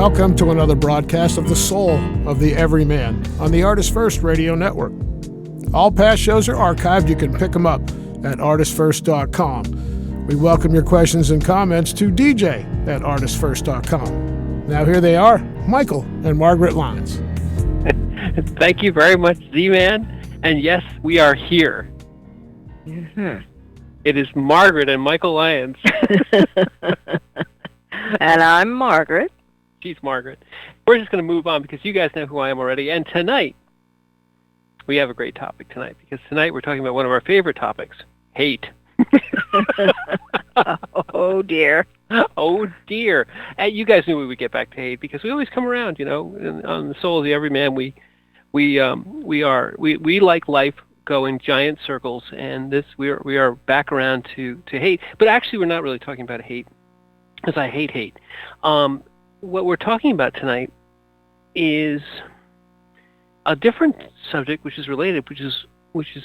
Welcome to another broadcast of the Soul of the Everyman on the ArtistFirst radio network. All past shows are archived. You can pick them up at ArtistFirst.com. We welcome your questions and comments to DJ at ArtistFirst.com. Now here they are, Michael and Margaret Lyons. Thank you very much, Z-Man. And yes, we are here. Mm-hmm. It is Margaret and Michael Lyons. And I'm Margaret. She's Margaret. We're just going to move on because you guys know who I am already. And tonight, we have a great topic tonight because tonight we're talking about one of our favorite topics, hate. Oh, dear. Oh, dear. And you guys knew we would get back to hate because we always come around, you know, on the Soul of the Everyman. We like life go in giant circles, and we are back around to hate. But actually, we're not really talking about hate, because I hate. What we're talking about tonight is a different subject, which is related, which is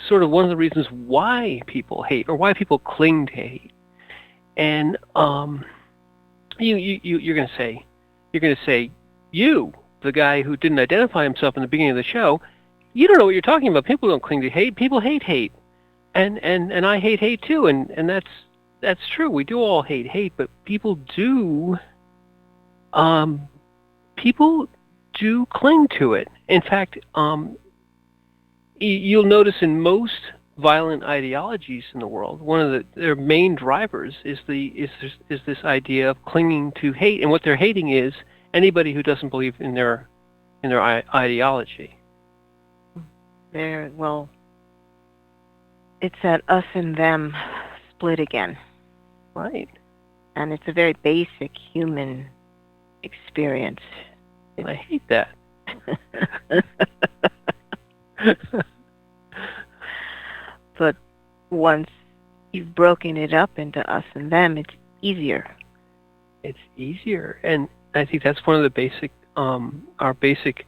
sort of one of the reasons why people hate or why people cling to hate. And you're going to say, you, the guy who didn't identify himself in the beginning of the show, you don't know what you're talking about. People don't cling to hate. People hate. And I hate too. And that's true. We do all hate, but people do cling to it. In fact, you'll notice in most violent ideologies in the world, one of their main drivers is this idea of clinging to hate, and what they're hating is anybody who doesn't believe in their ideology. Well, it's that us and them split again. Right. And it's a very basic human experience. I hate that. But once you've broken it up into us and them, it's easier. It's easier, and I think that's one of the basic, our basic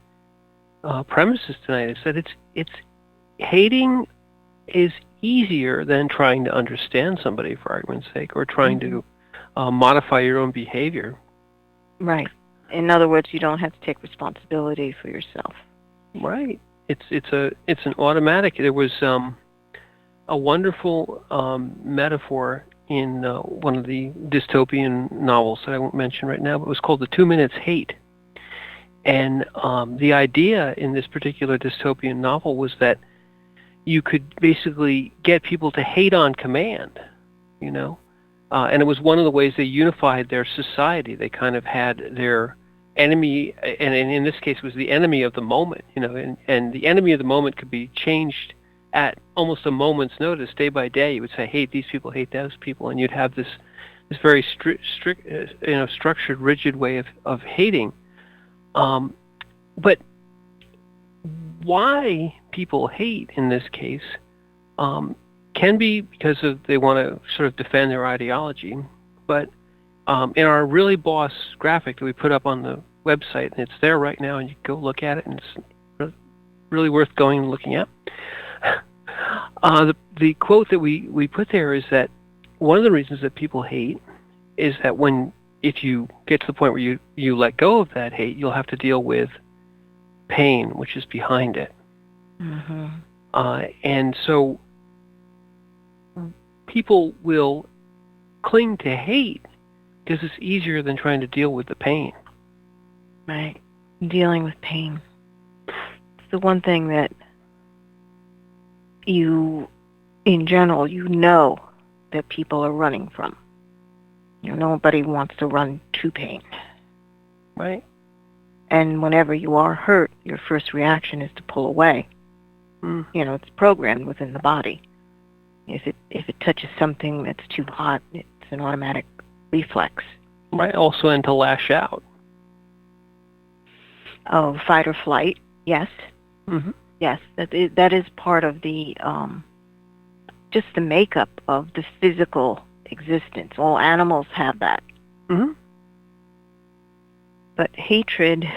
premises tonight is that it's hating is easier than trying to understand somebody, for argument's sake, or trying to modify your own behavior. Right. In other words, you don't have to take responsibility for yourself. Right. It's an automatic. There was a wonderful metaphor in one of the dystopian novels that I won't mention right now, but it was called The 2 Minutes Hate. And the idea in this particular dystopian novel was that you could basically get people to hate on command, you know? And it was one of the ways they unified their society. They kind of had their enemy, and in this case it was the enemy of the moment, you know, and the enemy of the moment could be changed at almost a moment's notice, day by day. You would say, hate these people, hate those people, and you'd have this very strict, structured, rigid way of hating. But why people hate in this case can be because they want to sort of defend their ideology. But in our Really Boss graphic that we put up on the website, and it's there right now, and you can go look at it, and it's really worth going and looking at. The quote that we put there is that one of the reasons that people hate is that if you get to the point where you let go of that hate, you'll have to deal with pain, which is behind it. Mm-hmm. And so people will cling to hate because it's easier than trying to deal with the pain. Right. Dealing with pain. It's the one thing that in general, you know that people are running from. You know, nobody wants to run to pain. Right. And whenever you are hurt, your first reaction is to pull away. Mm. You know, it's programmed within the body. If it touches something that's too hot, it's an automatic reflex. Right. Also, and to lash out. Oh, fight or flight. Yes. Mm-hmm. Yes, that is part of the just the makeup of the physical existence. All animals have that. Mm-hmm. But hatred,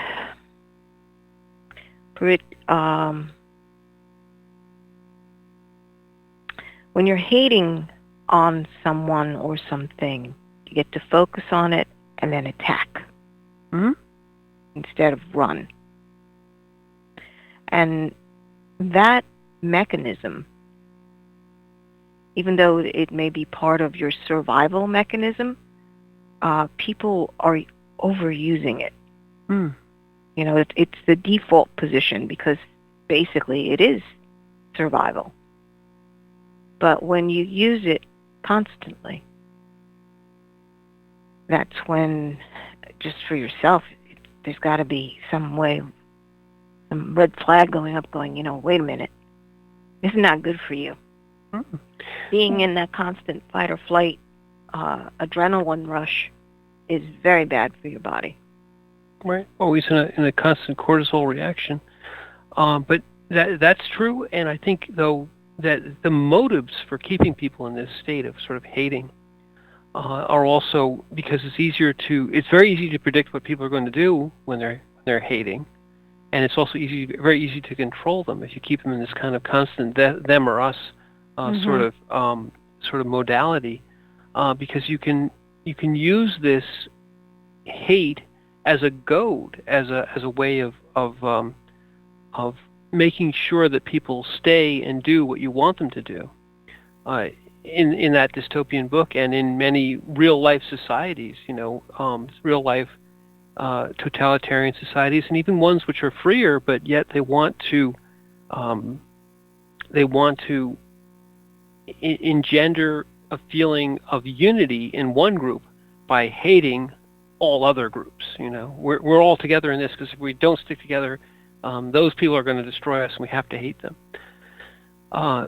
when you're hating on someone or something, you get to focus on it and then attack. Mm-hmm. instead of run. And that mechanism, even though it may be part of your survival mechanism, people are overusing it. You know, it's the default position because basically it is survival. But when you use it constantly, that's when, just for yourself, there's got to be some way, some red flag going up, going, you know, wait a minute, this is not good for you. Being in that constant fight or flight adrenaline rush is very bad for your body. Right, always in a constant cortisol reaction. But that's true, and I think, though, that the motives for keeping people in this state of sort of hating are also because it's very easy to predict what people are going to do when they're hating, and it's also very easy to control them if you keep them in this kind of constant them or us sort of modality, because you can use this hate as a goad, as a way of making sure that people stay and do what you want them to do. In that dystopian book, and in many real life societies, you know, real life totalitarian societies, and even ones which are freer, but yet they want to engender a feeling of unity in one group by hating all other groups. You know, we're all together in this, because if we don't stick together, those people are going to destroy us, and we have to hate them. I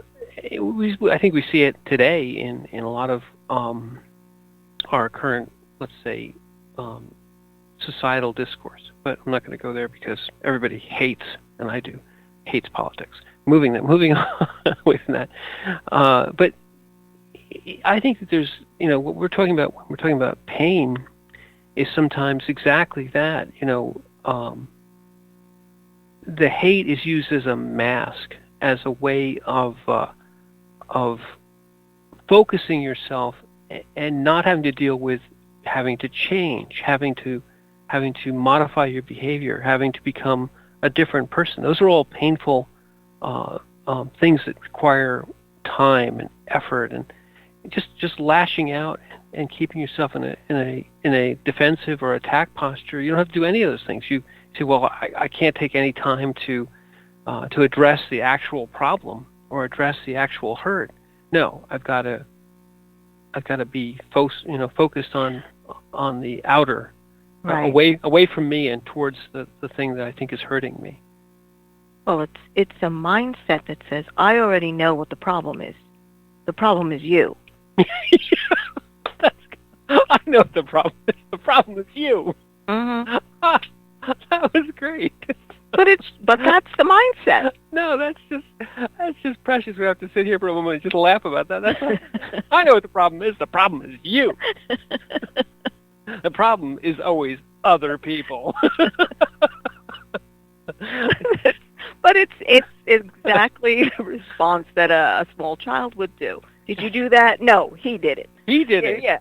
think we see it today in a lot of our current, let's say, societal discourse. But I'm not going to go there because everybody hates, and I do, hates politics. Moving on away from that. But I think that there's, you know, what we're talking about when we're talking about pain is sometimes exactly that. You know, the hate is used as a mask, as a way of focusing yourself and not having to deal with having to change, having to modify your behavior, having to become a different person. Those are all painful things that require time and effort, and just lashing out and keeping yourself in a defensive or attack posture. You don't have to do any of those things. You say, well, I can't take any time to address the actual problem or address the actual hurt. No, I've got to be focused on the outer, right, away from me and towards the thing that I think is hurting me. Well, it's a mindset that says, I already know what the problem is. The problem is you. I know what the problem is. The problem is you. Mm-hmm. That was great. But that's the mindset. No, that's just precious. We have to sit here for a moment and just laugh about that. That's all. I know what the problem is. The problem is you. The problem is always other people. But it's exactly the response that a small child would do. Did you do that? No, he did it. He did it. Yeah.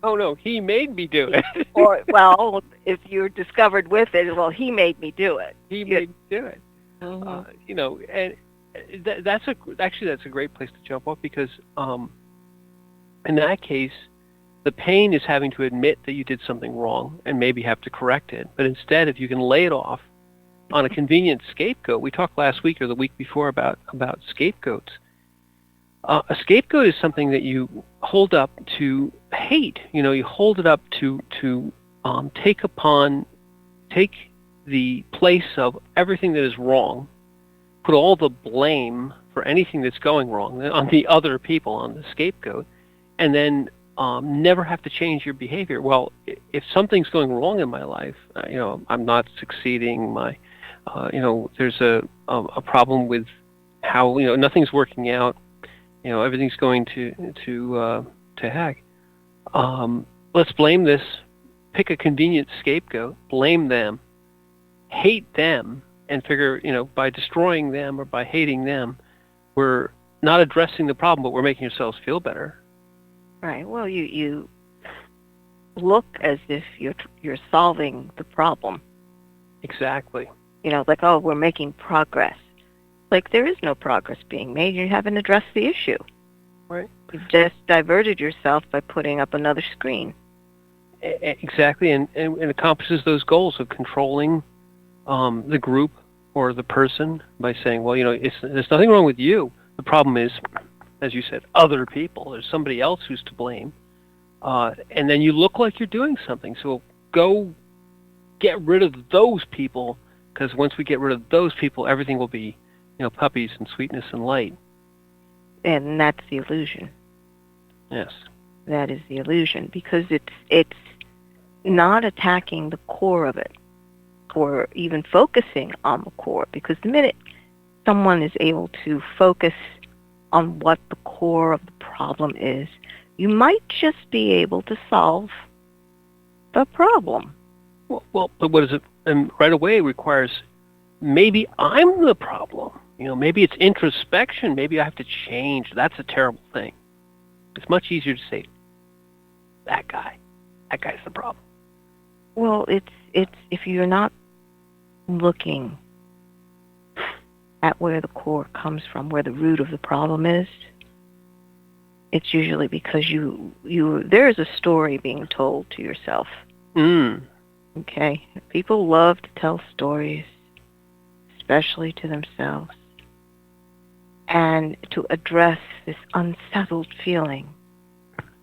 Oh no, he made me do it. Or, well, if you're discovered with it, well, he made me do it. He made me do it. Mm-hmm. You know, and that's a great place to jump off, because in that case, the pain is having to admit that you did something wrong and maybe have to correct it. But instead, if you can lay it off on a convenient scapegoat, we talked last week or the week before about scapegoats. A scapegoat is something that you hold up to hate. You know, you hold it up to take the place of everything that is wrong, put all the blame for anything that's going wrong on the other people, on the scapegoat, and then never have to change your behavior. Well, if something's going wrong in my life, you know, I'm not succeeding. You know, there's a problem with how, you know, nothing's working out. You know, everything's going to heck. Let's blame this. Pick a convenient scapegoat. Blame them. Hate them, and figure, you know, by destroying them or by hating them, we're not addressing the problem, but we're making ourselves feel better. Right. Well, you look as if you're solving the problem. Exactly. Like, oh, we're making progress. Like, there is no progress being made. You haven't addressed the issue. Right. You've just diverted yourself by putting up another screen. Exactly, and it accomplishes those goals of controlling the group or the person by saying, well, there's nothing wrong with you. The problem is, as you said, other people. There's somebody else who's to blame. And then you look like you're doing something. So go get rid of those people, because once we get rid of those people, everything will be, puppies and sweetness and light. And that's the illusion. Yes. That is the illusion, because it's not attacking the core of it, or even focusing on the core, because the minute someone is able to focus on what the core of the problem is, you might just be able to solve the problem. Well, but what is it? And right away it requires, maybe I'm the problem. Maybe it's introspection. Maybe I have to change. That's a terrible thing. It's much easier to say, that guy's the problem. Well, it's if you're not looking at where the core comes from, where the root of the problem is, it's usually because there's a story being told to yourself. Okay? People love to tell stories, especially to themselves, and to address this unsettled feeling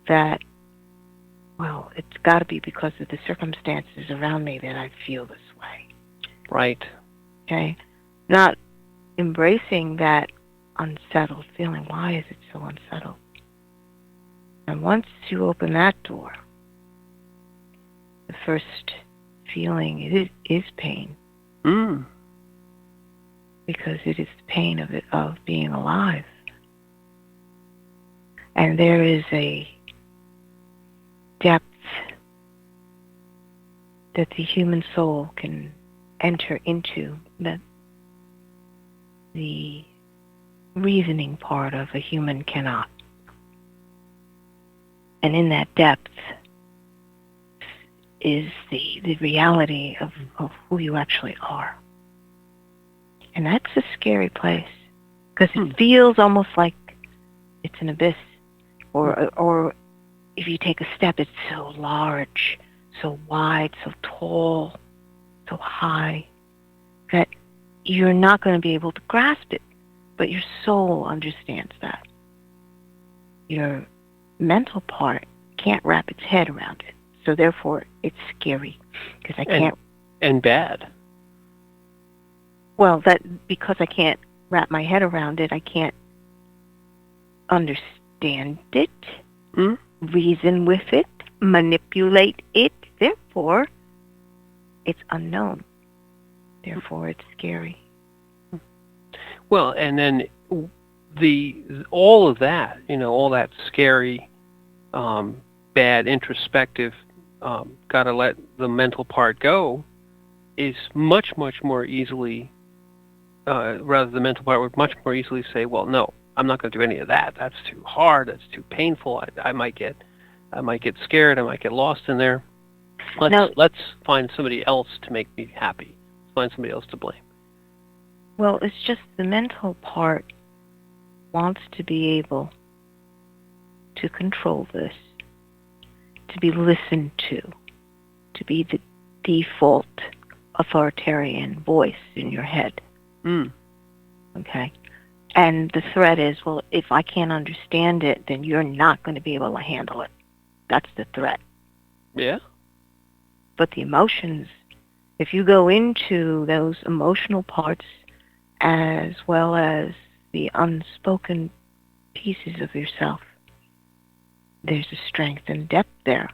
that, well, it's got to be because of the circumstances around me that I feel this way. Right. Okay? Not embracing that unsettled feeling. Why is it so unsettled? And once you open that door, the first feeling is pain. Because it is the pain of being alive. And there is a depth that the human soul can enter into that the reasoning part of a human cannot. And in that depth is the reality of who you actually are. And that's a scary place, because it feels almost like it's an abyss. Or if you take a step, it's so large, so wide, so tall, so high, that you're not going to be able to grasp it. But your soul understands that. Your mental part can't wrap its head around it. So therefore, it's scary, because I can't... And bad. Well, because I can't wrap my head around it, I can't understand it, reason with it, manipulate it. Therefore, it's unknown. Therefore, it's scary. Well, and then all of that, all that scary, bad, introspective, gotta let the mental part go, is much, much more easily, rather the mental part would much more easily say, well, no, I'm not going to do any of that. That's too hard. That's too painful. I might get scared. I might get lost in there. Let's find somebody else to make me happy. Let's find somebody else to blame. Well, it's just the mental part wants to be able to control this, to be listened to be the default authoritarian voice in your head. Okay? And the threat is, well, if I can't understand it, then you're not going to be able to handle it. That's the threat. Yeah. But the emotions, if you go into those emotional parts as well as the unspoken pieces of yourself, there's a strength and depth there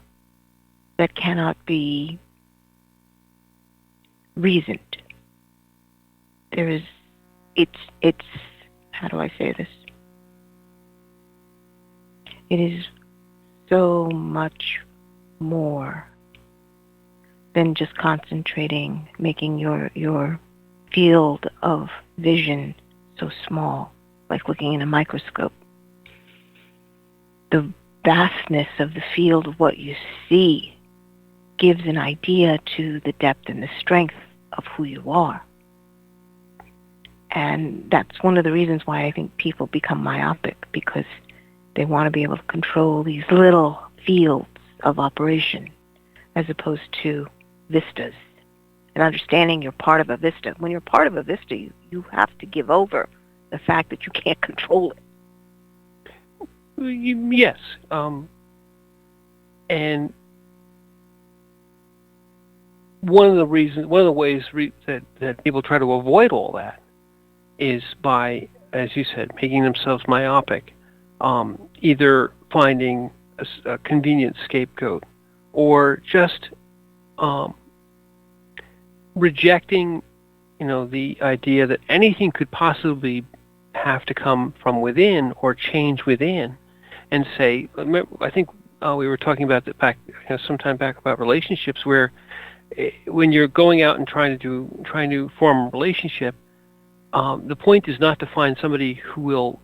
that cannot be reasoned. It's how do I say this? It is so much more than just concentrating, making your field of vision so small, like looking in a microscope. The vastness of the field of what you see gives an idea to the depth and the strength of who you are. And that's one of the reasons why I think people become myopic, because they want to be able to control these little fields of operation as opposed to vistas. And understanding you're part of a vista. When you're part of a vista, you have to give over the fact that you can't control it. Yes. And one of the ways that people try to avoid all that is by, as you said, making themselves myopic, either finding a convenient scapegoat, or just rejecting, the idea that anything could possibly have to come from within or change within, and say, I think we were talking about that back, sometime back, about relationships, where when you're going out and trying to form a relationship, the point is not to find somebody whose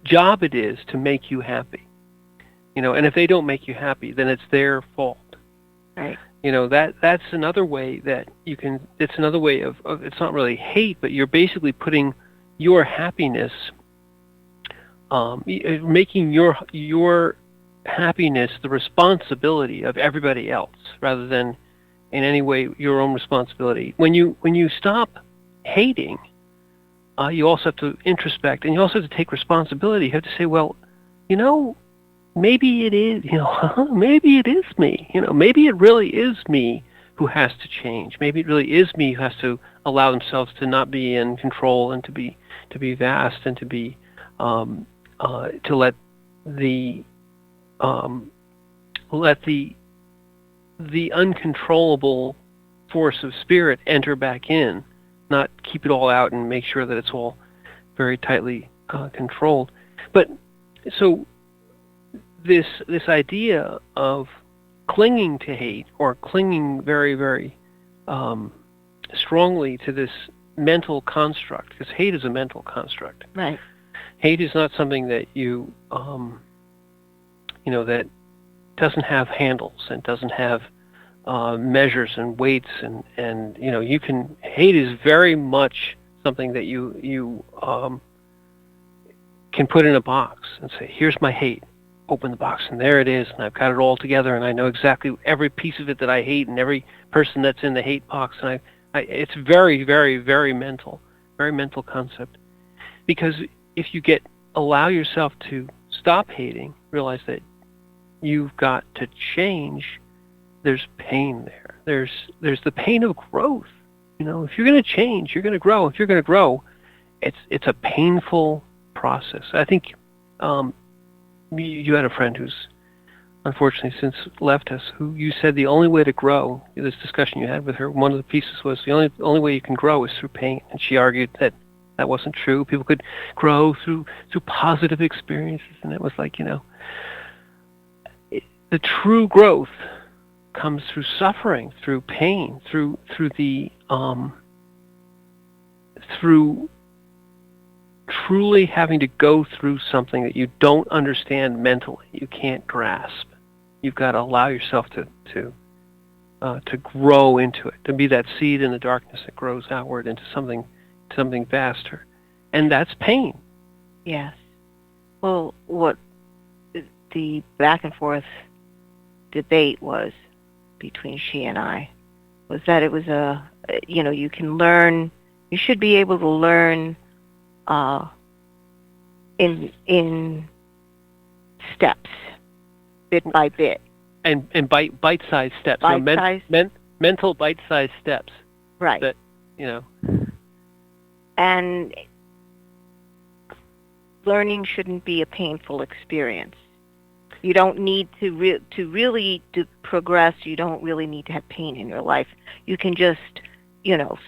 job it is to make you happy. And if they don't make you happy, then it's their fault. Right. That's another way that you can. It's another way of. It's not really hate, but you're basically putting your happiness, making your happiness the responsibility of everybody else, rather than in any way your own responsibility. When you stop hating, you also have to introspect, and you also have to take responsibility. You have to say, well, maybe it is, maybe it is me. Maybe it really is me who has to change. Maybe it really is me who has to allow themselves to not be in control, and to be vast, and to be to let the uncontrollable force of spirit enter back in, not keep it all out and make sure that it's all very tightly controlled. But so this idea of clinging to hate, or clinging very, very strongly to this mental construct, because hate is a mental construct. Right. Hate is not something that you that doesn't have handles, and doesn't have measures and weights, and you can. Hate is very much something that you can put in a box and say, here's my hate. Open the box, and there it is, and I've got it all together, and I know exactly every piece of it that I hate, and every person that's in the hate box, and it's very, very, very mental concept. Because if you allow yourself to stop hating, realize that you've got to change, there's pain there. There's the pain of growth. If you're going to change, you're going to grow. If you're going to grow, it's a painful process. I think you had a friend who's unfortunately since left us, who you said the only way to grow, this discussion you had with her, one of the pieces was the only way you can grow is through pain. And she argued that wasn't true. People could grow through positive experiences, and it was like, the true growth comes through suffering, through pain, through truly having to go through something that you don't understand mentally, you can't grasp. You've got to allow yourself to grow into it, to be that seed in the darkness that grows outward into something vaster, and that's pain. Yes. Well, what the back and forth debate was between she and I was that it was you can learn. You should be able to learn in steps, bit by bit, and bite-sized steps, mental bite-sized steps, right? That and learning shouldn't be a painful experience. You don't need to really progress. You don't really need to have pain in your life. You can just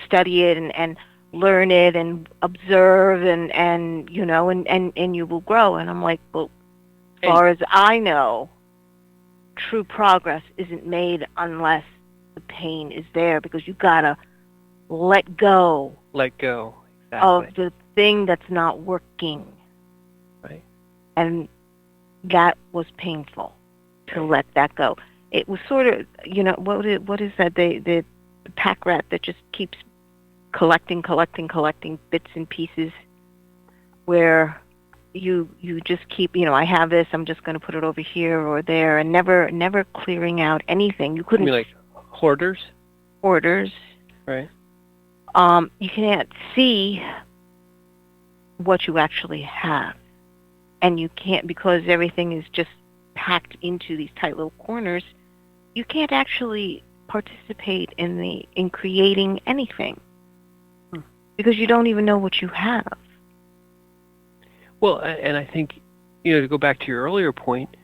study it and learn it and observe and you will grow. And I'm like, well, as far as I know, true progress isn't made unless the pain is there, because you gotta let go. Let go. Exactly. Of the thing that's not working. Right. And that was painful to let that go. it was sort of, what is that? The pack rat that just keeps collecting bits and pieces, where you just keep, I have this, I'm just going to put it over here or there, and never clearing out anything. You couldn't. You mean like hoarders? Hoarders. Right. You can't see what you actually have, and you can't, because everything is just packed into these tight little corners. You can't actually participate in creating anything, because you don't even know what you have. Well, and I think, to go back to your earlier point,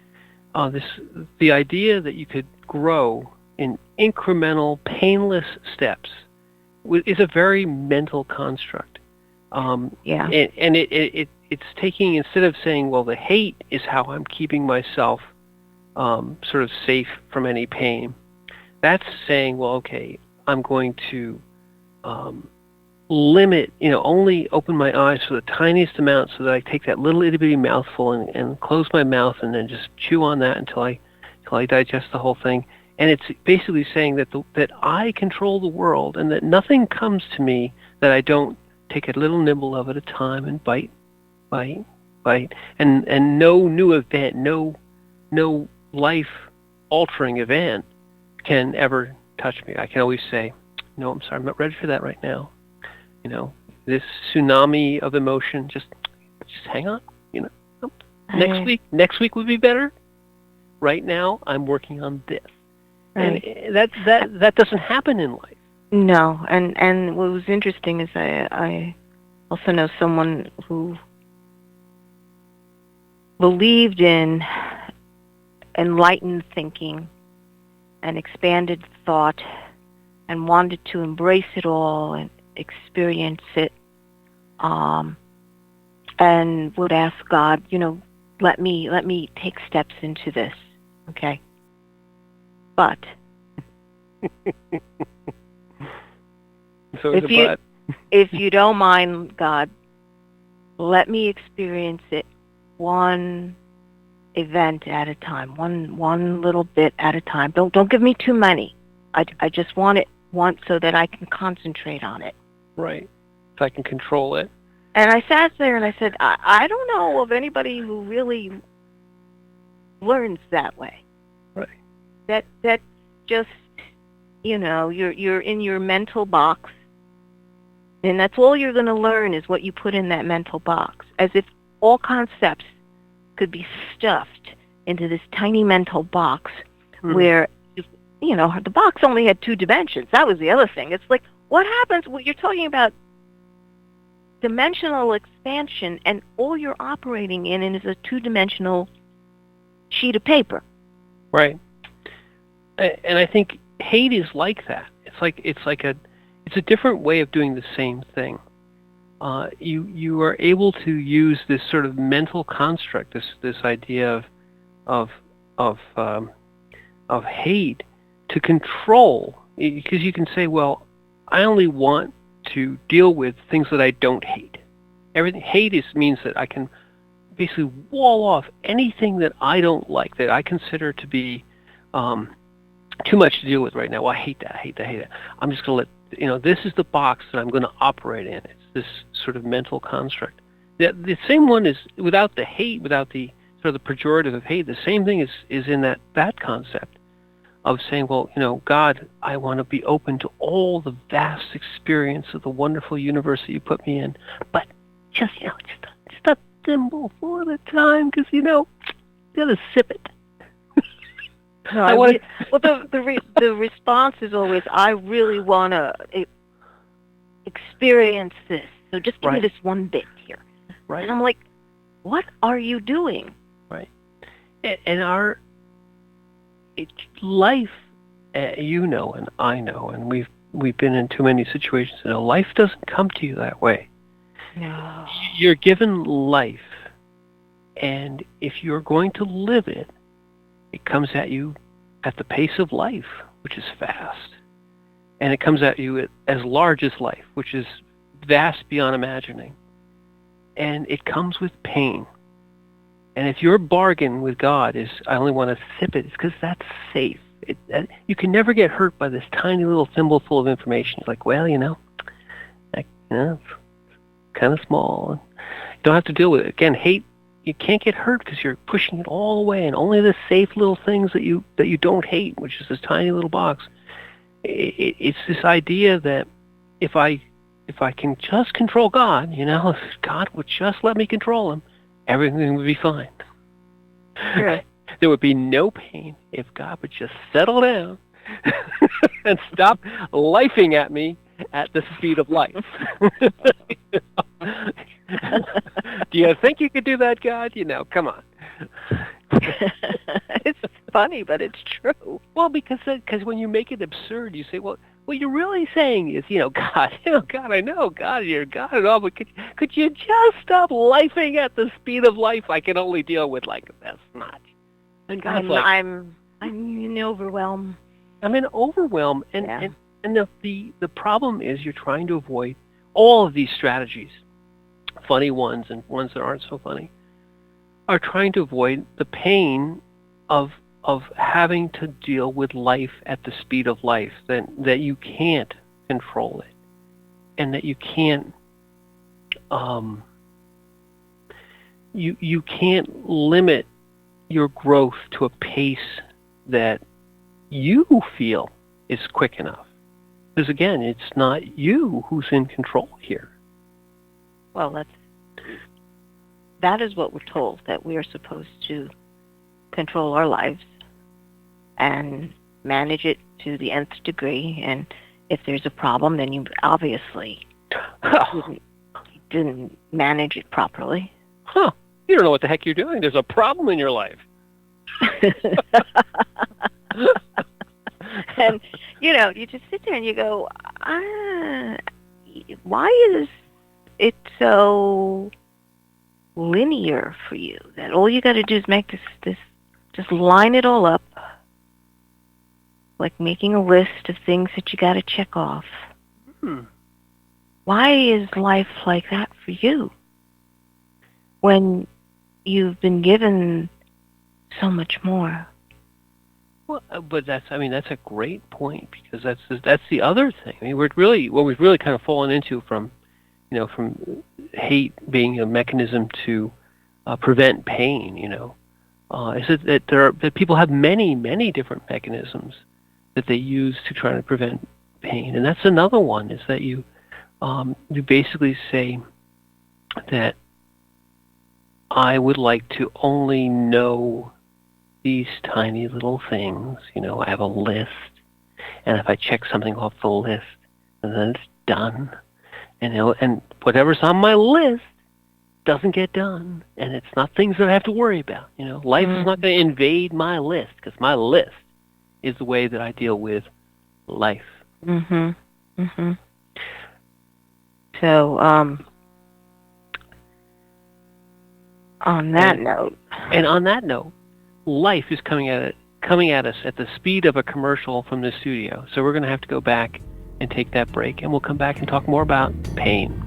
the idea that you could grow in incremental, painless steps is a very mental construct. Yeah. And it's taking, instead of saying, well, the hate is how I'm keeping myself sort of safe from any pain, that's saying, well, okay, I'm going to limit, only open my eyes for the tiniest amount, so that I take that little itty bitty mouthful and close my mouth and then just chew on that until I digest the whole thing. And it's basically saying that I control the world, and that nothing comes to me that I don't take a little nibble of at a time and bite, and no new event, no life-altering event can ever touch me. I can always say, no, I'm sorry, I'm not ready for that right now. This tsunami of emotion, just hang on. Next week would be better. Right now, I'm working on this. Right. And that doesn't happen in life. No, and what was interesting is I also know someone who believed in enlightened thinking and expanded thought, and wanted to embrace it all and experience it, and would ask God, let me take steps into this, okay? But so if you don't mind, God, let me experience it one event at a time, one little bit at a time. Don't give me too many. I just want it once, so that I can concentrate on it. Right. So I can control it. And I sat there and I said, I don't know of anybody who really learns that way. Right. That's just, you're in your mental box, and that's all you're going to learn is what you put in that mental box, as if all concepts could be stuffed into this tiny mental box, where, the box only had 2 dimensions. That was the other thing. It's like, what happens when you're talking about dimensional expansion, and all you're operating in is a 2-dimensional sheet of paper? Right. And I think hate is like that. It's a different way of doing the same thing. You are able to use this sort of mental construct, this idea of hate, to control, because you can say, well, I only want to deal with things that I don't hate. Hate means that I can basically wall off anything that I don't like, that I consider to be too much to deal with right now. Well, I hate that. I'm just going to let, this is the box that I'm going to operate in. It's this sort of mental construct. The same one is without the hate, without the sort of the pejorative of hate. The same thing is in that concept of saying, well, God, I want to be open to all the vast experience of the wonderful universe that you put me in, but just a thimble full at a time, because you gotta sip it. No, the response is always, I really want to experience this, so just give me this one bit here. Right. And I'm like, what are you doing? Right. And our life, and I know, and we've been in too many situations. Life doesn't come to you that way. No. You're given life, and if you're going to live it, it comes at you at the pace of life, which is fast, and it comes at you as large as life, which is vast beyond imagining, and it comes with pain. And if your bargain with God is, I only want to sip it, it's because that's safe. You can never get hurt by this tiny little thimble full of information. It's like, well, it's kind of small. You don't have to deal with it. Again, hate, you can't get hurt because you're pushing it all away, and only the safe little things that you don't hate, which is this tiny little box. It's this idea that if I can just control God, if God would just let me control him, everything would be fine. Sure. There would be no pain if God would just settle down and stop lifing at me at the speed of life. Do you think you could do that, God? Come on. It's funny, but it's true. Well, because when you make it absurd, you say, well, what you're really saying is, God, God, I know, God, you're God and all, but could you just stop lifing at the speed of life? I can only deal with like this much. And God's I'm in overwhelm. I'm in overwhelm, and Yeah. and the problem is you're trying to avoid all of these strategies, funny ones and ones that aren't so funny, are trying to avoid the pain of having to deal with life at the speed of life, that you can't control it, and that you can't you can't limit your growth to a pace that you feel is quick enough. Because again, it's not you who's in control here. Well, that is what we're told, that we are supposed to control our lives and manage it to the nth degree. And if there's a problem, then you obviously didn't manage it properly. Huh. You don't know what the heck you're doing. There's a problem in your life. And, you just sit there and you go, why is it so linear for you that all you got to do is make this, just line it all up, like making a list of things that you got to check off. Why is life like that for you when you've been given so much more? Well, but that's a great point, because that's the other thing. I mean, what we've really kind of fallen into from hate being a mechanism to prevent pain, is that people have many, many different mechanisms that they use to try to prevent pain, and that's another one. Is that you basically say that I would like to only know these tiny little things. I have a list, and if I check something off the list, and then it's done, and whatever's on my list doesn't get done, and it's not things that I have to worry about. Life is not going to invade my list, because my list is the way that I deal with life. So, on that note, life is coming at us at the speed of a commercial from the studio. So we're going to have to go back and take that break, and we'll come back and talk more about pain.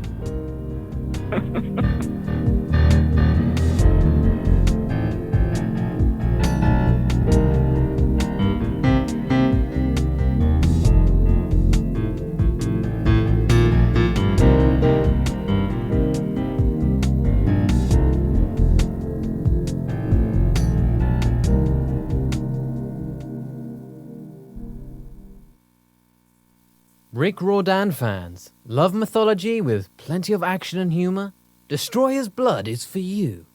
Rick Riordan fans, love mythology with plenty of action and humor? Destroyer's Blood is for you.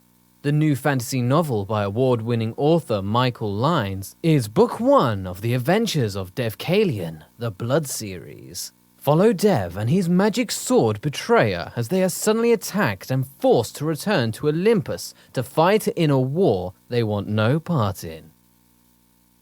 The new fantasy novel by award-winning author Michael Lines is book 1 of the adventures of Dev Kalian, the Blood series. Follow Dev and his magic sword Betrayer as they are suddenly attacked and forced to return to Olympus to fight in a war they want no part in.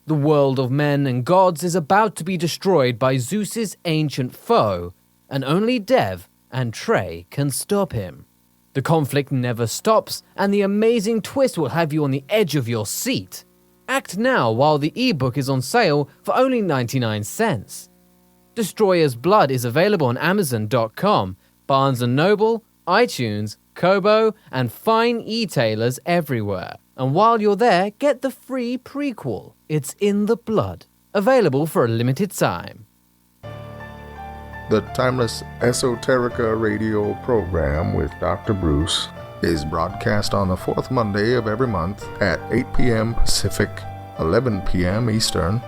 The world of men and gods is about to be destroyed by Zeus's ancient foe, and only Dev and Trey can stop him. The conflict never stops, and the amazing twist will have you on the edge of your seat. Act now while the ebook is on sale for only 99 cents. Destroyer's Blood is available on Amazon.com, Barnes & Noble, iTunes, Kobo, and fine e-tailers everywhere. And while you're there, get the free prequel. It's in the blood. Available for a limited time. The Timeless Esoterica radio program with Dr. Bruce is broadcast on the fourth Monday of every month at 8 p.m. Pacific, 11 p.m. Eastern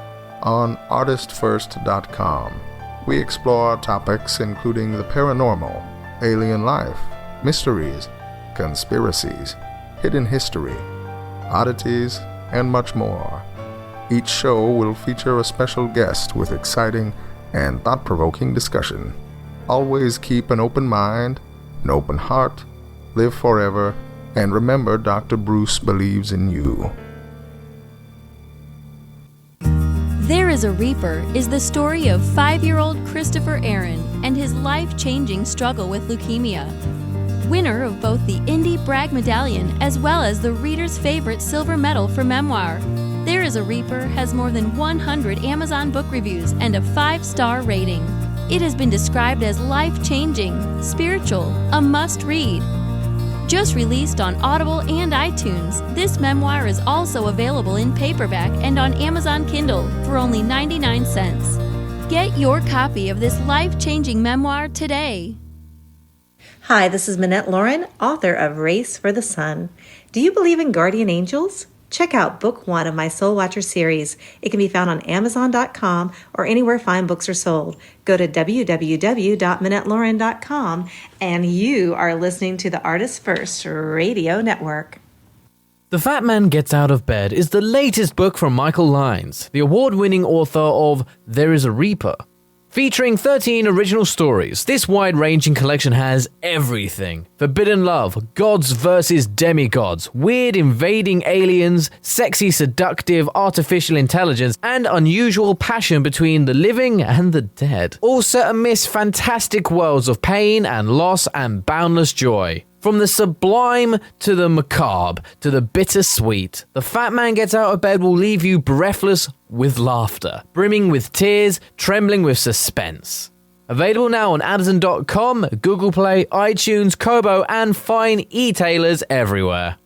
on ArtistFirst.com. We explore topics including the paranormal, alien life, mysteries, conspiracies, hidden history, oddities, and much more. Each show will feature a special guest with exciting and thought-provoking discussion. Always keep an open mind, an open heart, live forever, and remember Dr. Bruce believes in you. There is a Reaper is the story of 5-year-old Christopher Aaron and his life-changing struggle with leukemia. Winner of both the Indie Bragg Medallion as well as the reader's favorite silver medal for memoir, There is a Reaper has more than 100 Amazon book reviews and a 5-star rating. It has been described as life-changing, spiritual, a must-read. Just released on Audible and iTunes, this memoir is also available in paperback and on Amazon Kindle for only 99 cents. Get your copy of this life-changing memoir today. Hi, this is Minette Lauren, author of Race for the Sun. Do you believe in guardian angels? Check out Book 1 of my Soul Watcher series. It can be found on Amazon.com or anywhere fine books are sold. Go to www.minettelauren.com, and you are listening to the ArtistFirst Radio Network. The Fat Man Gets Out of Bed is the latest book from Michael Lyons, the award-winning author of There is a Reaper. Featuring 13 original stories, this wide-ranging collection has everything. Forbidden love, gods versus demigods, weird invading aliens, sexy seductive artificial intelligence, and unusual passion between the living and the dead. All set amidst fantastic worlds of pain and loss and boundless joy. From the sublime to the macabre to the bittersweet, The Fat Man Gets Out of Bed will leave you breathless with laughter, brimming with tears, trembling with suspense. Available now on Amazon.com, Google Play, iTunes, Kobo, and fine e-tailers everywhere.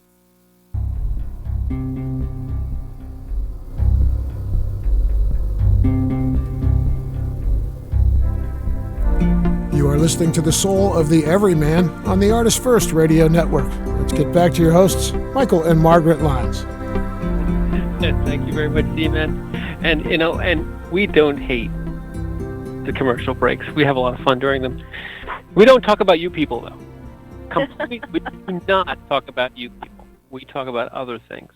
You are listening to The Soul of the Everyman on the ArtistFirst Radio Network. Let's get back to your hosts, Michael and Margaret Lyons. Thank you very much, D-Man. And, and we don't hate the commercial breaks. We have a lot of fun during them. We don't talk about you people, though. We do not talk about you people. We talk about other things.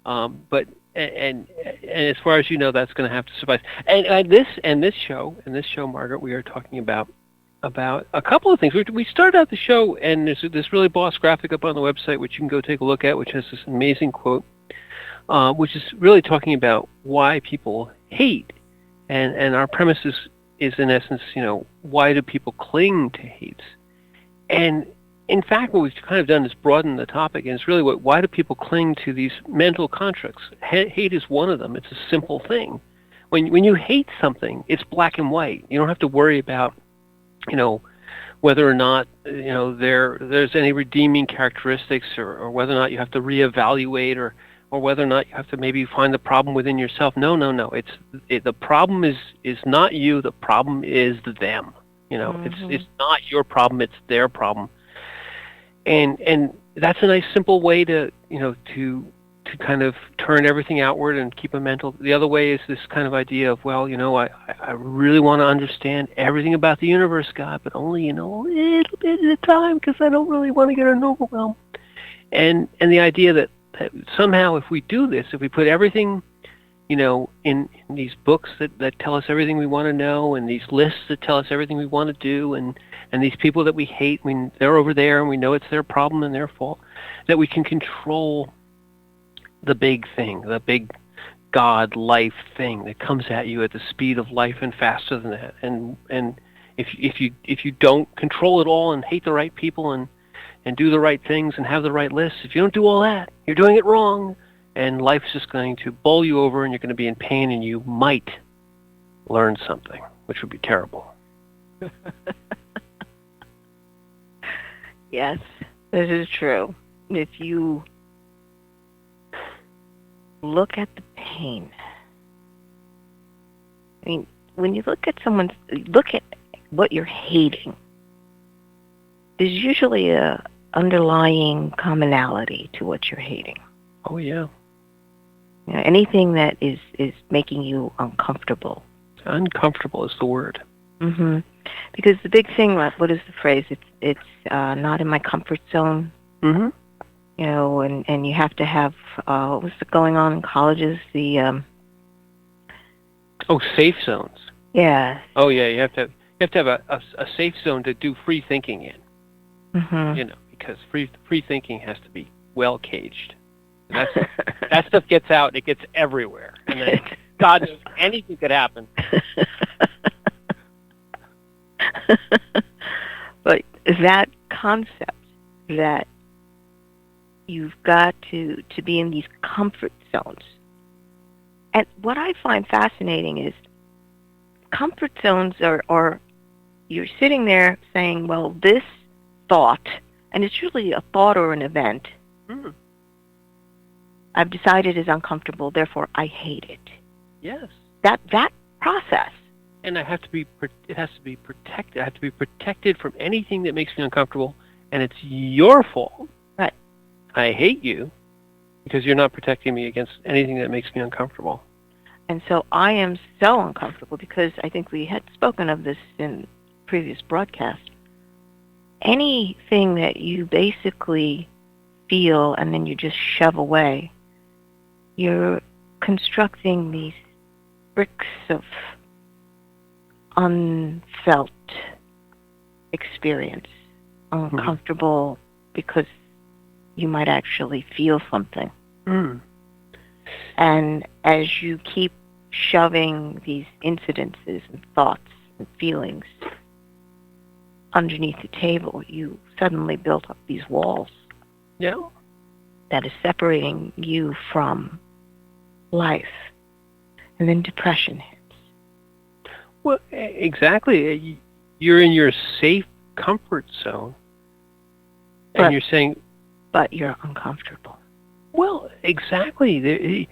But as far as you know, that's going to have to suffice. And this show, Margaret, we are talking about a couple of things. We started out the show, and there's this really boss graphic up on the website, which you can go take a look at, which has this amazing quote, which is really talking about why people hate. And our premise is in essence, why do people cling to hate? And in fact, what we've kind of done is broaden the topic, and it's really why do people cling to these mental constructs? Hate is one of them. It's a simple thing. When you hate something, it's black and white. You don't have to worry about, whether or not, there's any redeeming characteristics, or whether or not you have to reevaluate, or whether or not you have to maybe find the problem within yourself. No. The problem is not you. The problem is them. It's not your problem. It's their problem. And that's a nice simple way to kind of turn everything outward and keep a mental. The other way is this kind of idea of, I really want to understand everything about the universe, God, but only, a little bit at a time, because I don't really want to get overwhelmed. And the idea that somehow if we do this, if we put everything, in these books that tell us everything we want to know, and these lists that tell us everything we want to do, and these people that we hate, they're over there and we know it's their problem and their fault, that we can control the big thing, the big God life thing that comes at you at the speed of life and faster than that. And if you don't control it all and hate the right people and do the right things and have the right lists, if you don't do all that, you're doing it wrong, and life's just going to bowl you over, and you're going to be in pain, and you might learn something, which would be terrible. Yes, this is true. If you look at the pain I mean, when you look at what you're hating, there's usually a underlying commonality to what you're hating. Oh, yeah. You know, anything that is making you uncomfortable. Uncomfortable is the word. Mm-hmm. Because the big thing, what is the phrase? It's not in my comfort zone. Mm-hmm. You know, and you have to have what was going on in colleges? The safe zones. yeah. Oh, yeah. You have to have a safe zone to do free thinking in. Mm-hmm. You know, because free thinking has to be well caged. And that stuff gets out. It gets everywhere, and then God knows anything could happen. But that concept that you've got to be in these comfort zones. And what I find fascinating is comfort zones are you're sitting there saying, well, this thought, and it's usually a thought or an event, I've decided is uncomfortable, therefore I hate it. Yes. That process. And it has to be protected. I have to be protected from anything that makes me uncomfortable, and it's your fault. Right. I hate you because you're not protecting me against anything that makes me uncomfortable. And so I am so uncomfortable because I think we had spoken of this in previous broadcast. Anything that you basically feel and then you just shove away, you're constructing these bricks of unfelt experience, uncomfortable because you might actually feel something. And as you keep shoving these incidences and thoughts and feelings underneath the table, you suddenly built up these walls. Yeah. That is separating you from life. And then depression hits. Well, exactly. You're in your safe comfort zone, and you're saying... But you're uncomfortable. Well, exactly.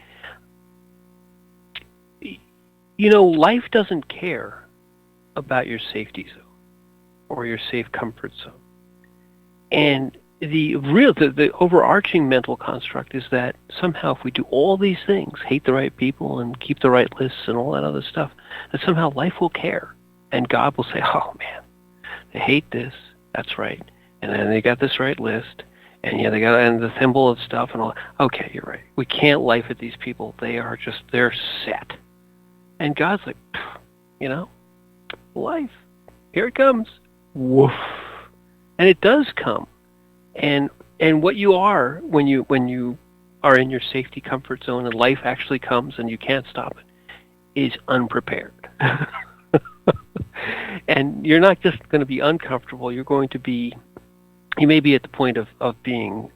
You know, life doesn't care about your safety zone or your safe comfort zone. And the overarching mental construct is that somehow if we do all these things, hate the right people and keep the right lists and all that other stuff, that somehow life will care. And God will say, oh man, they hate this, that's right. And then they got this right list, and yeah, they got and the symbol of stuff and all. Okay, you're right. We can't life at these people. They're set. And God's like, you know, life, here it comes. Woof. And it does come. And what you are when you are in your safety comfort zone and life actually comes and you can't stop it is unprepared. And you're not just going to be uncomfortable. You may be at the point of being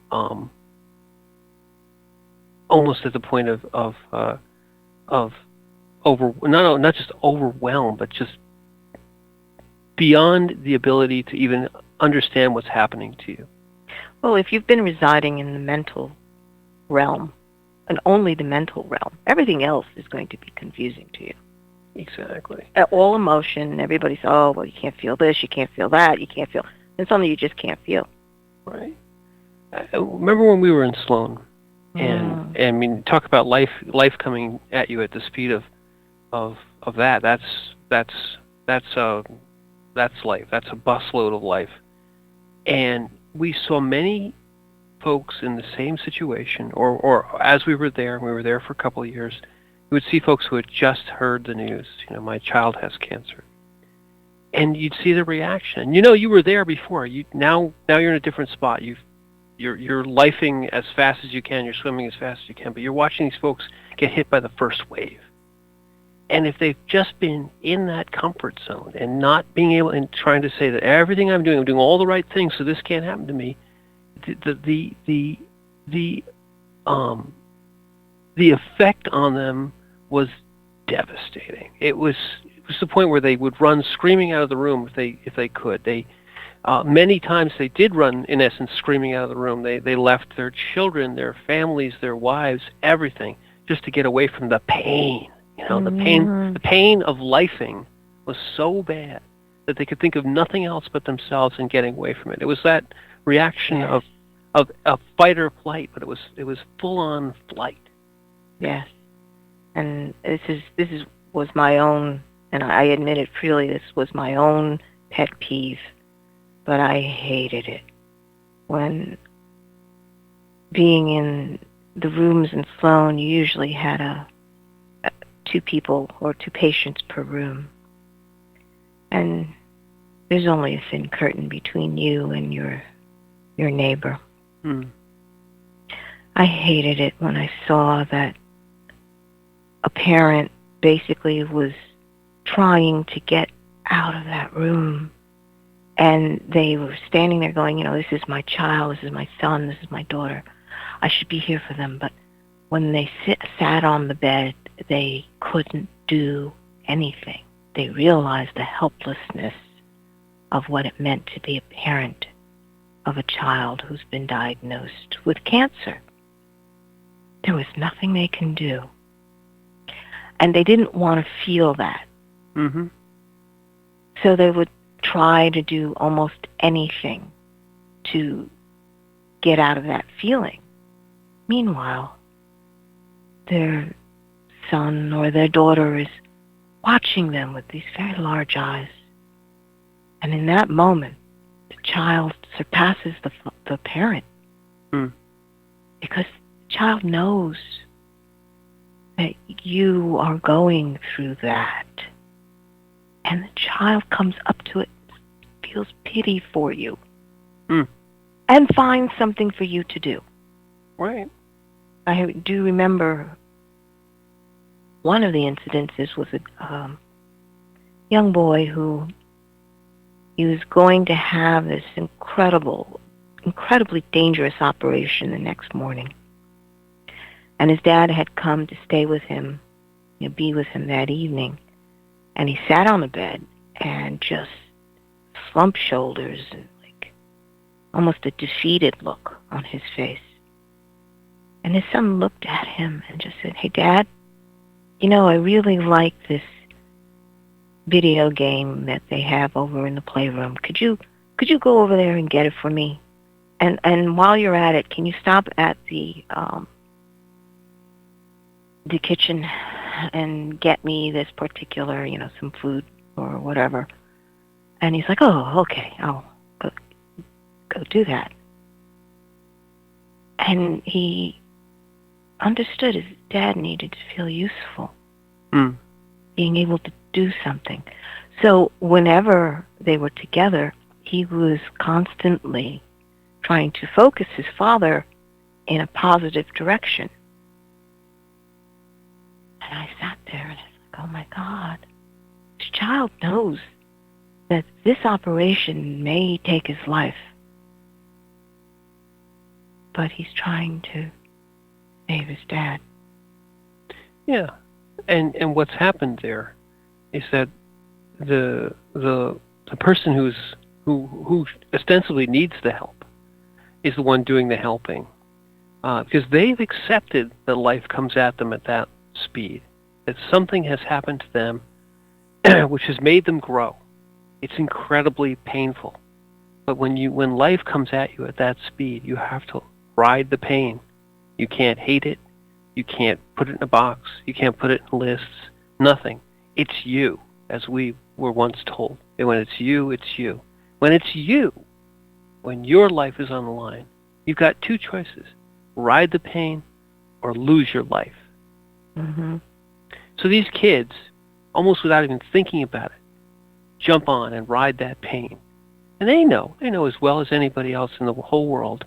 almost at the point of not just overwhelmed, but just beyond the ability to even understand what's happening to you. Well, if you've been residing in the mental realm, and only the mental realm, everything else is going to be confusing to you. Exactly. All emotion, everybody says, oh, well, you can't feel this, you can't feel that, you can't feel... It's something you just can't feel. Right. Remember when we were in Sloan, and I mean, talk about life coming at you at the speed of that. That's life. That's a busload of life. And we saw many folks in the same situation, or as we were there for a couple of years, you would see folks who had just heard the news. You know, my child has cancer. And you'd see the reaction. You know, you were there before. Now you're in a different spot. You're lifing as fast as you can. You're swimming as fast as you can. But you're watching these folks get hit by the first wave. And if they've just been in that comfort zone and not being able and trying to say that everything I'm doing all the right things, so this can't happen to me, the effect on them was devastating. It was the point where they would run screaming out of the room if they could. They many times they did run, in essence, screaming out of the room. They left their children, their families, their wives, everything, just to get away from the pain. You know, the pain of lifing was so bad that they could think of nothing else but themselves and getting away from it. It was that reaction of fight or flight, but it was full on flight. Yes. And this was my own, and I admit it freely, this was my own pet peeve, but I hated it. When being in the rooms in Sloan, you usually had two people or two patients per room. And there's only a thin curtain between you and your neighbor. I hated it when I saw that a parent basically was trying to get out of that room, and they were standing there going, you know, this is my child, this is my son, this is my daughter, I should be here for them. But when they sat on the bed, they couldn't do anything. They realized the helplessness of what it meant to be a parent of a child who's been diagnosed with cancer. There was nothing they can do. And they didn't want to feel that. Mm-hmm. So they would try to do almost anything to get out of that feeling. Meanwhile, their son or their daughter is watching them with these very large eyes. And in that moment, the child surpasses the parent. Because the child knows that you are going through that. And the child comes up to it, feels pity for you, and finds something for you to do. Right. I do remember one of the incidences was a young boy who he was going to have this incredibly dangerous operation the next morning. And his dad had come to stay with him, be with him that evening. And he sat on the bed and just slumped shoulders and like almost a defeated look on his face. And his son looked at him and just said, "Hey, Dad, I really like this video game that they have over in the playroom. Could you go over there and get it for me? And while you're at it, can you stop at the kitchen and get me this particular, some food or whatever?" And he's like, "Oh, okay, I'll go do that." And he understood his dad needed to feel useful, being able to do something. So whenever they were together, he was constantly trying to focus his father in a positive direction. And I sat there and I was like, oh my God, this child knows that this operation may take his life, but he's trying to save his dad. Yeah, and what's happened there is that the person who ostensibly needs the help is the one doing the helping, because they've accepted that life comes at them at that speed, that something has happened to them which has made them grow. It's incredibly painful, but when life comes at you at that speed, you have to ride the pain. You can't hate it. You can't put it in a box. You can't put it in lists. Nothing. It's you, as we were once told. And when it's you, it's you. When it's you, when your life is on the line, you've got two choices: ride the pain or lose your life. Mm-hmm. So these kids, almost without even thinking about it, jump on and ride that pain. And they know as well as anybody else in the whole world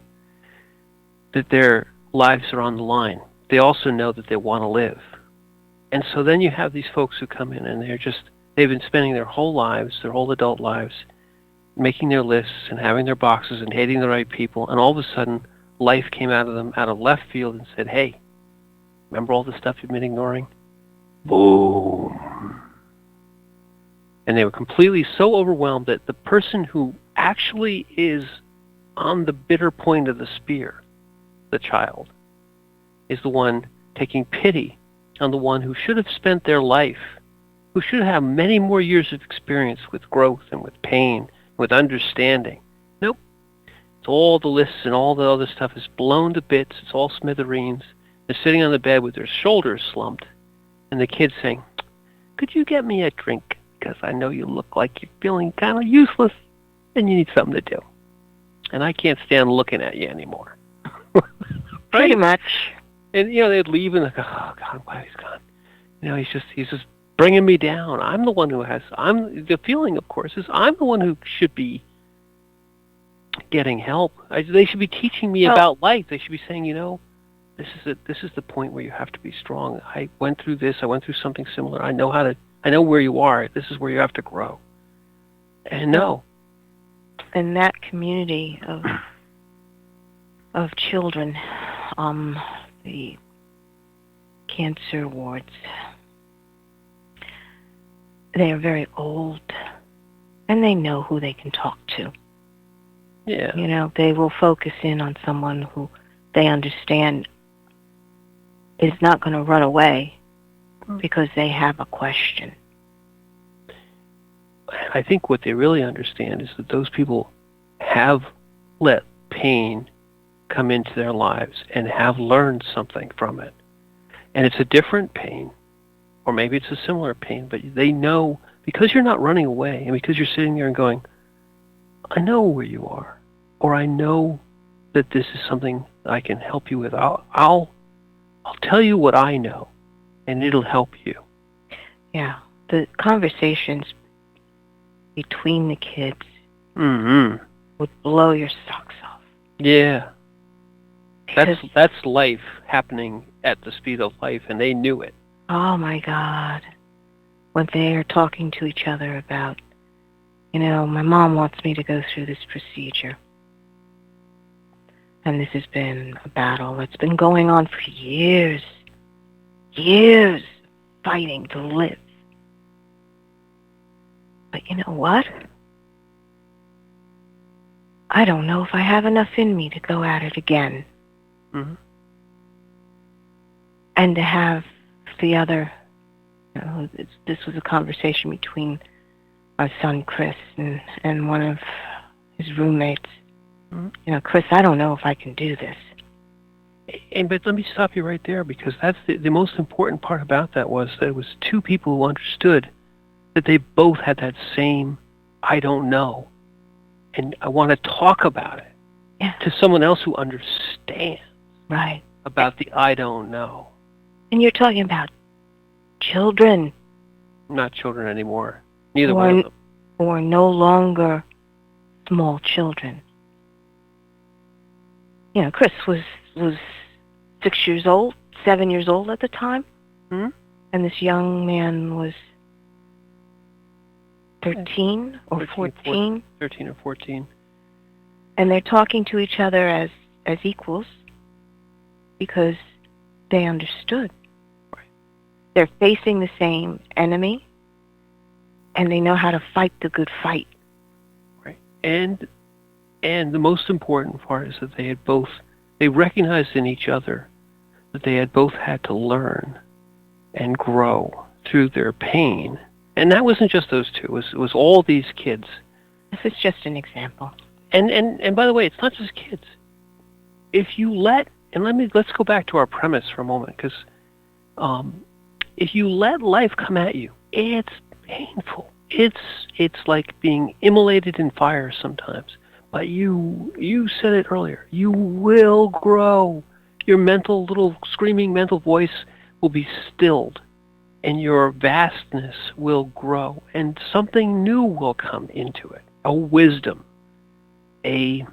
that their lives are on the line. They also know that they want to live. And so then you have these folks who come in and they've been spending their whole lives, their whole adult lives, making their lists and having their boxes and hating the right people, and all of a sudden life came out of them out of left field and said, "Hey, remember all the stuff you've been ignoring?" Boom. And they were completely so overwhelmed that the person who actually is on the bitter point of the spear, the child, is the one taking pity on the one who should have spent their life, who should have many more years of experience with growth and with pain, with understanding. Nope. It's all the lists and all the other stuff is blown to bits. It's all smithereens. They're sitting on the bed with their shoulders slumped, and the kid's saying, "Could you get me a drink? Because I know you look like you're feeling kind of useless, and you need something to do. And I can't stand looking at you anymore." Pretty Right? much. And they'd leave and they go, "Oh God, why he's gone? He's just bringing me down. I'm the one who I'm the feeling, of course, is I'm the one who should be getting help. They should be teaching me about life. They should be saying, this is the point where you have to be strong. I went through this. I went through something similar. I know where you are. This is where you have to grow." And no. In that community of children, the cancer wards, they are very old, and they know who they can talk to. Yeah. They will focus in on someone who they understand is not going to run away because they have a question. I think what they really understand is that those people have let pain come into their lives and have learned something from it. And it's a different pain, or maybe it's a similar pain, but they know, because you're not running away, and because you're sitting there and going, "I know where you are," or "I know that this is something I can help you with. I'll tell you what I know, and it'll help you." Yeah, the conversations between the kids would blow your socks off. Yeah. Because, That's life happening at the speed of life, and they knew it. oh my God, when they are talking to each other about, my mom wants me to go through this procedure. And this has been a battle that's been going on for years, fighting to live. But you know what? I don't know if I have enough in me to go at it again. Mm-hmm. And to have the other, this was a conversation between our son Chris and one of his roommates. Mm-hmm. Chris, I don't know if I can do this. But let me stop you right there, because that's the most important part about that was that it was two people who understood that they both had that same "I don't know," and I want to talk about it to someone else who understands about the "I don't know." And you're talking about children. Not children anymore. Neither one of them. Who are no longer small children. Chris was 6 years old, 7 years old at the time. Mm-hmm. And this young man was 13 or 14. 13 or 14. And they're talking to each other as equals because they understood. Right. They're facing the same enemy, and they know how to fight the good fight. Right. And the most important part is that they recognized in each other that they had both had to learn and grow through their pain. And that wasn't just those two. It was all these kids. This is just an example. And by the way, it's not just kids. If you let's go back to our premise for a moment, because if you let life come at you, it's painful. It's like being immolated in fire sometimes. But you said it earlier. You will grow. Your little screaming mental voice will be stilled, and your vastness will grow, and something new will come into it. A wisdom, a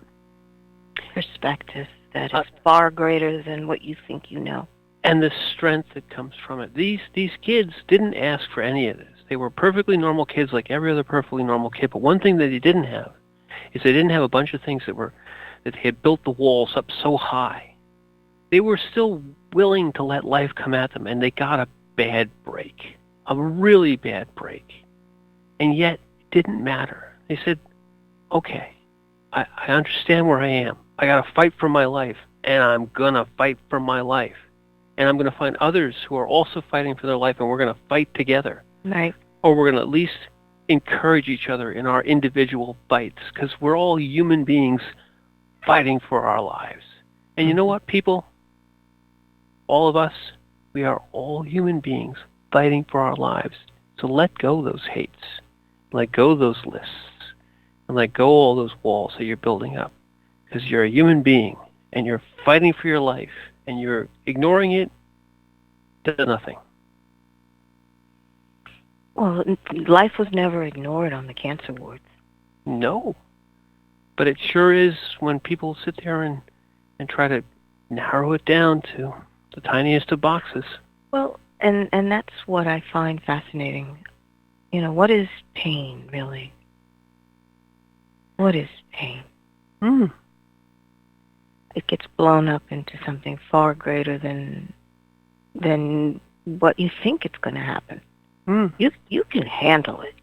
perspective that is far greater than what you think you know. And the strength that comes from it. These kids didn't ask for any of this. They were perfectly normal kids like every other perfectly normal kid. But one thing that they didn't have is they didn't have a bunch of things that they had built the walls up so high. They were still willing to let life come at them, and they got a bad break, a really bad break. And yet it didn't matter. They said, okay, I understand where I am. I got to fight for my life, and I'm going to fight for my life. and I'm going to find others who are also fighting for their life, and we're going to fight together. Right. Or we're going to at least encourage each other in our individual fights, because we're all human beings fighting for our lives. And you know what, people? All of us, we are all human beings fighting for our lives. So let go those hates, let go those lists, and let go all those walls that you're building up. Because you're a human being, and you're fighting for your life, and you're ignoring it, does nothing. Well, life was never ignored on the cancer wards. No. But it sure is when people sit there and try to narrow it down to the tiniest of boxes. Well, and that's what I find fascinating. You know, what is pain, really? What is pain? It gets blown up into something far greater than what you think it's going to happen. You can handle it.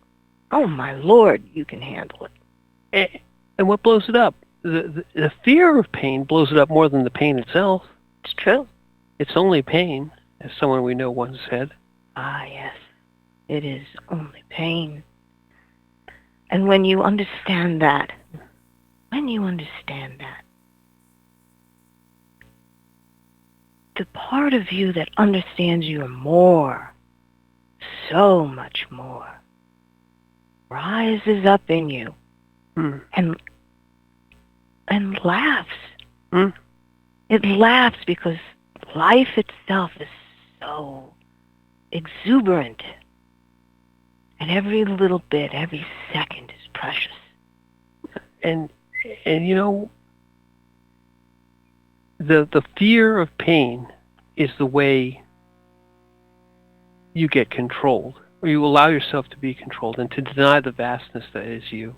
Oh, my Lord, you can handle it. And what blows it up? The fear of pain blows it up more than the pain itself. It's true. It's only pain, as someone we know once said. Ah, yes. It is only pain. And when you understand that, the part of you that understands you more, so much more, rises up in you and laughs. It laughs because life itself is so exuberant. And every little bit, every second is precious. And you know, the fear of pain is the way you get controlled, or you allow yourself to be controlled and to deny the vastness that is you.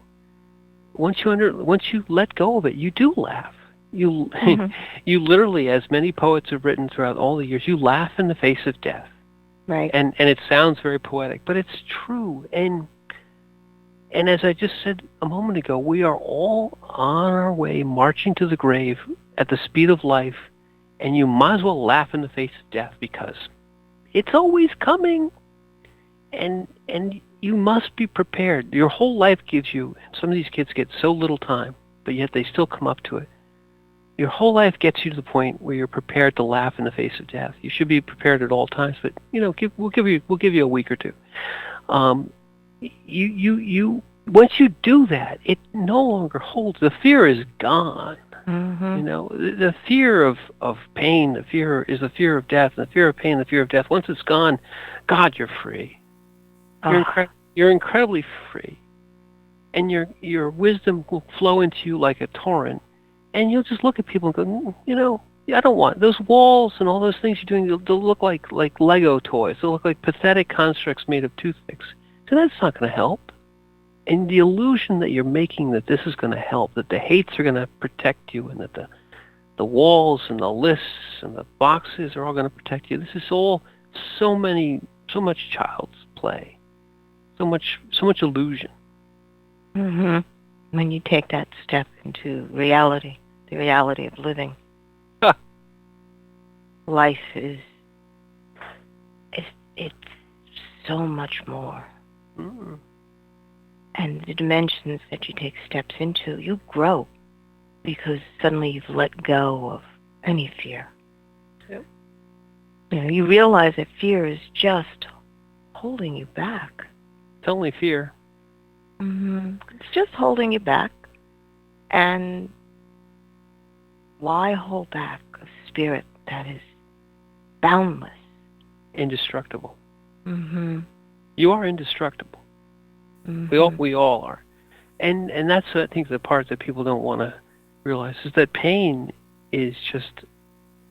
Once you let go of it, you do laugh. You you literally, as many poets have written throughout all the years, you laugh in the face of death. Right. And it sounds very poetic, but it's true. And as I just said a moment ago, we are all on our way marching to the grave at the speed of life, and you might as well laugh in the face of death because it's always coming. And you must be prepared. Your whole life gives you, some of these kids get so little time, but yet they still come up to it. Your whole life gets you to the point where you're prepared to laugh in the face of death. You should be prepared at all times, but you know, we'll give you a week or two. You once you do that, it no longer holds. The fear is gone. You know, the fear of pain, the fear is the fear of death, and the fear of pain, the fear of death. Once it's gone, God, you're free. You're incredibly free, and your wisdom will flow into you like a torrent. And you'll just look at people and go, you know, I don't want those walls and all those things you're doing. They'll look like Lego toys. They'll look like pathetic constructs made of toothpicks. So that's not going to help. And the illusion that you're making that this is going to help, that the hates are going to protect you, and that the walls and the lists and the boxes are all going to protect you. This is all so much child's play, so much illusion. When you take that step into reality, the reality of living, life is it's so much more. And the dimensions that you take steps into, you grow because suddenly you've let go of any fear. Yep. You know, you realize that fear is just holding you back. It's only fear. It's just holding you back. And why hold back a spirit that is boundless? Indestructible. You are indestructible. We all are. And that's, I think, the part that people don't want to realize is that pain is just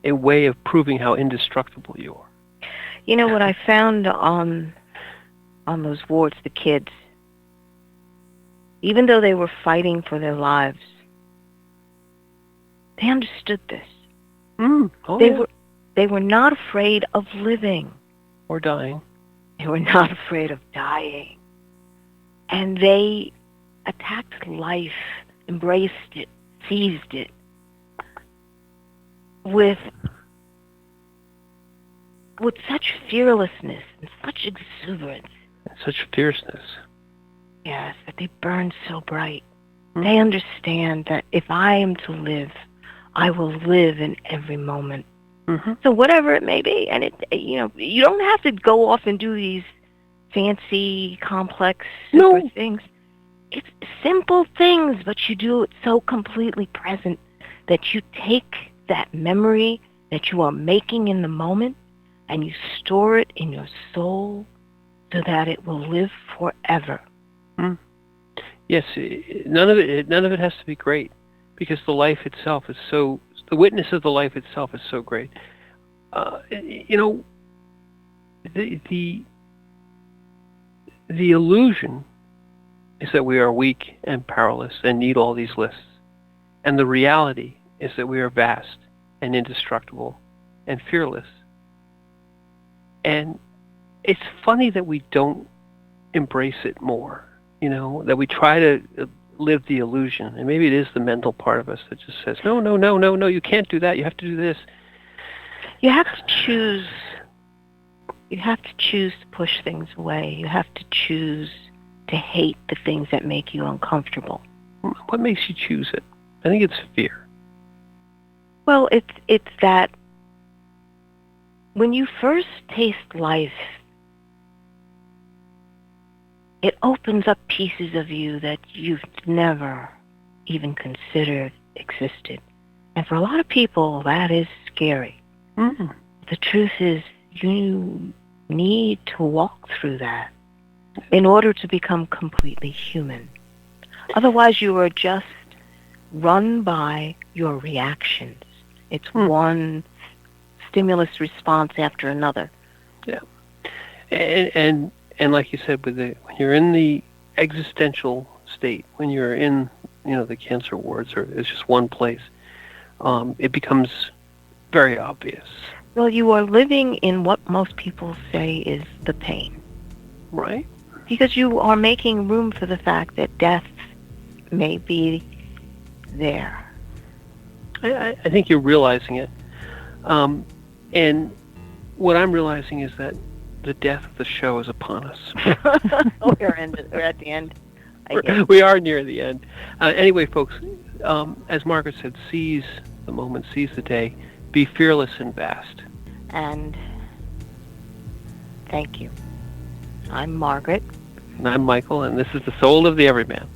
a way of proving how indestructible you are. You know what I found on those wards, the kids, even though they were fighting for their lives, they understood this. They were not afraid of living. Or dying. They were not afraid of dying. And they attacked life, embraced it, seized it with with such fearlessness and such exuberance. And such fierceness. Yes, that they burn so bright. They understand that if I am to live, I will live in every moment. So whatever it may be, and you don't have to go off and do these fancy, complex, super things. It's simple things, but you do it so completely present that you take that memory that you are making in the moment and you store it in your soul so that it will live forever. Yes, none of it has to be great, because the life itself is so. The witness of the life itself is so great. The illusion is that we are weak and powerless and need all these lists, and the reality is that we are vast and indestructible and fearless. And it's funny that we don't embrace it more. That we try to live the illusion, and maybe it is the mental part of us that just says, no, you can't do that, you have to do this. You have to choose. You have to choose to push things away. You have to choose to hate the things that make you uncomfortable. What makes you choose it? I think it's fear. Well, it's that when you first taste life, it opens up pieces of you that you've never even considered existed. And for a lot of people, that is scary. The truth is, you need to walk through that in order to become completely human. Otherwise, you are just run by your reactions. It's one stimulus response after another. Yeah. And like you said, when you're in the existential state, when you're in the cancer wards, or it's just one place, it becomes very obvious. Well, you are living in what most people say is the pain. Right. Because you are making room for the fact that death may be there. I think you're realizing it. And what I'm realizing is that the death of the show is upon us. We're at the end. We are near the end. Anyway, folks, as Margaret said, seize the moment, seize the day, be fearless and vast. And thank you. I'm Margaret. And I'm Michael, and this is The Soul of the Everyman.